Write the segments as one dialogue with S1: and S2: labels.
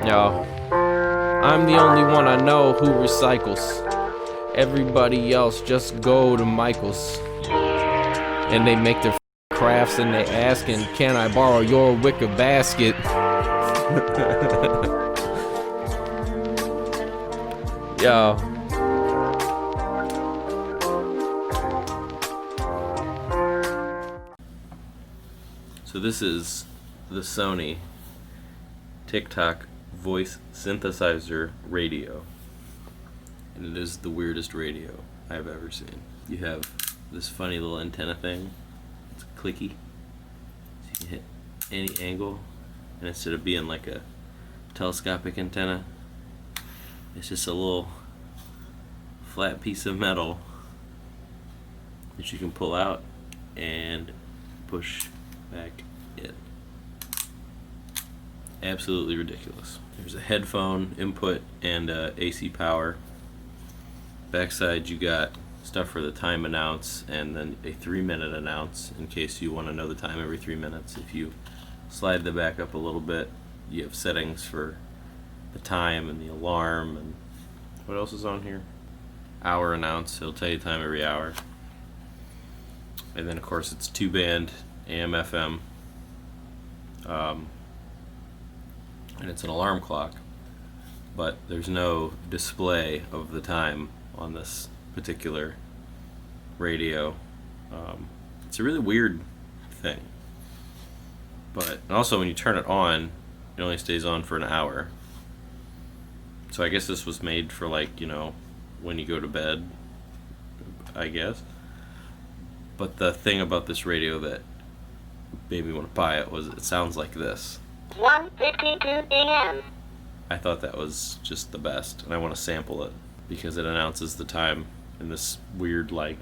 S1: Yo, I'm the only one I know who recycles. Everybody else just go to Michael's. And they make their crafts and they asking, can I borrow your wicker basket? Yo. So this is the Sony Tick-Talk voice synthesizer radio. And it is the weirdest radio I've ever seen. You have this funny little antenna thing. It's clicky. So you can hit any angle. And instead of being like a telescopic antenna, it's just a little flat piece of metal that you can pull out and push back in. Absolutely ridiculous. There's a headphone input and AC power. Backside you got stuff for the time announce and then a 3-minute announce in case you want to know the time every 3 minutes. If you slide the back up a little bit, you have settings for the time and the alarm and what else is on here? Hour announce, it'll tell you time every hour. And then of course it's 2-band AM FM. And it's an alarm clock, but there's no display of the time on this particular radio. It's a really weird thing. But also when you turn it on, it only stays on for an hour. So I guess this was made for, like, you know, when you go to bed, I guess. But the thing about this radio that made me want to buy it was it sounds like this. 1:52 a.m. I thought that was just the best, and I want to sample it because it announces the time in this weird, like,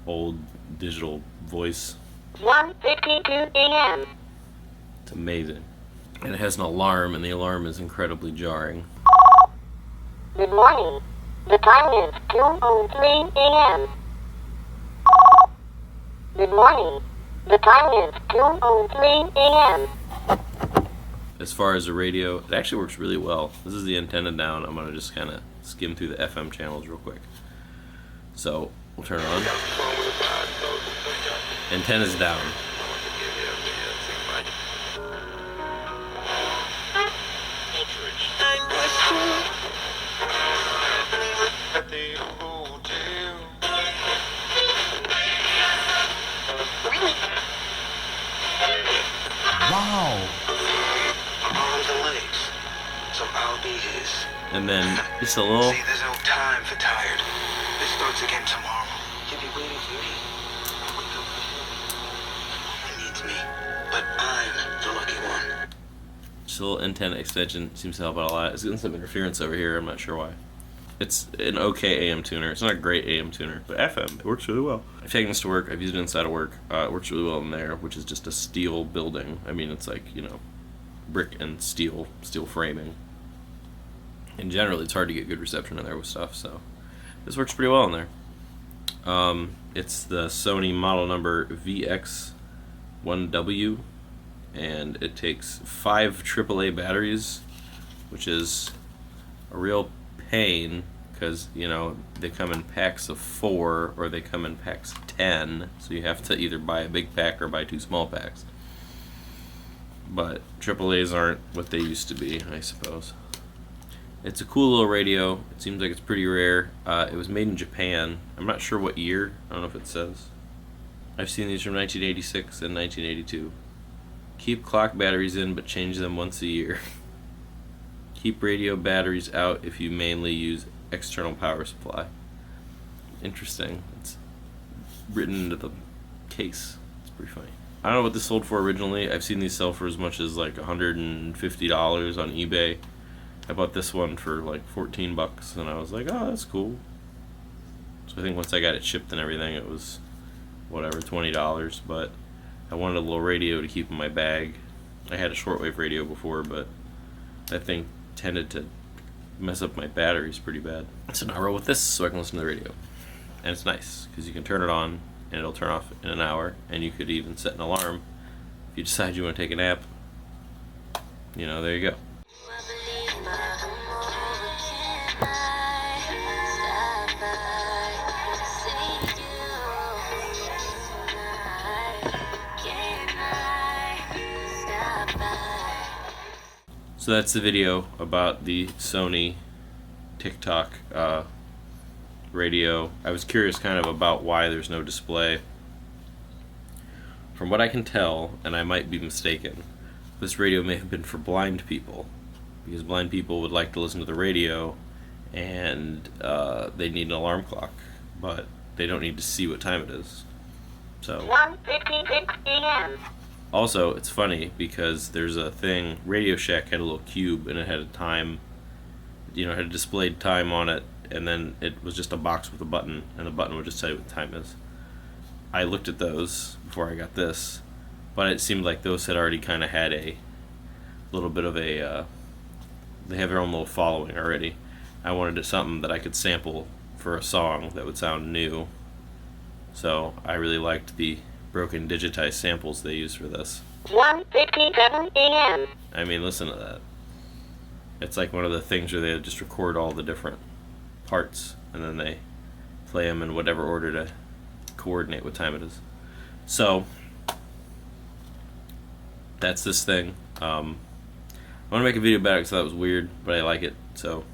S1: old digital voice. 1:52 a.m. It's amazing. And it has an alarm, and the alarm is incredibly jarring.
S2: Good morning. The time is 2:03 a.m. Good morning. The time is 2:03 a.m.
S1: As far as the radio, it actually works really well. This is the antenna down. I'm going to just kind of skim through the FM channels real quick. So, we'll turn it on. Antenna's down.
S3: Wow.
S1: And then just a little.
S3: See, there's no time for tired. It starts again tomorrow. You'll be waiting for me. He needs me, but I'm the lucky one.
S1: Just a little antenna extension seems to help out a lot. It's getting some interference over here. I'm not sure why. It's an okay AM tuner. It's not a great AM tuner, but FM, it works really well. I've taken this to work. I've used it inside of work. It works really well in there, which is just a steel building. I mean, it's like, you know, brick and steel framing. And generally, it's hard to get good reception in there with stuff, so this works pretty well in there. It's the Sony model number VX1W, and it takes 5 AAA batteries, which is a real pain because, you know, they come in packs of 4 or they come in packs of 10, so you have to either buy a big pack or buy 2 small packs. But AAAs aren't what they used to be, I suppose. It's a cool little radio. It seems like it's pretty rare. It was made in Japan. I'm not sure what year. I don't know if it says. I've seen these from 1986 and 1982. Keep clock batteries in, but change them once a year. Keep radio batteries out if you mainly use external power supply. Interesting. It's written into the case. It's pretty funny. I don't know what this sold for originally. I've seen these sell for as much as like $150 on eBay. I bought this one for like $14 and I was like, oh, that's cool. So I think once I got it shipped and everything, it was whatever, $20, but I wanted a little radio to keep in my bag. I had a shortwave radio before, but that thing tended to mess up my batteries pretty bad. So now I roll with this so I can listen to the radio. And it's nice because you can turn it on and it'll turn off in an hour, and you could even set an alarm if you decide you want to take a nap. You know, there you go. So that's the video about the Sony Tick-Talk radio. I was curious kind of about why there's no display. From what I can tell, and I might be mistaken, this radio may have been for blind people, because blind people would like to listen to the radio and they need an alarm clock, but they don't need to see what time it is. So
S2: 1:56 p.m.
S1: also, it's funny because there's a thing, Radio Shack had a little cube and it had a time, it had a displayed time on it, and then it was just a box with a button, and the button would just tell you what the time is. I looked at those before I got this, but it seemed like those had already kind of had a little bit of a, they have their own little following already. I wanted something that I could sample for a song that would sound new. So I really liked the broken digitized samples they used for this.
S2: 1:57 a.m.
S1: I mean, listen to that. It's like one of the things where they just record all the different parts and then they play them in whatever order to coordinate what time it is. So that's this thing. I want to make a video about it because that was weird, but I like it. So,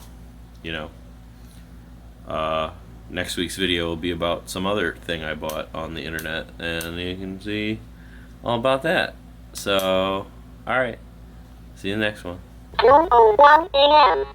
S1: next week's video will be about some other thing I bought on the internet, and you can see all about that. So, alright. See you in the next one.
S2: 2:01 a.m.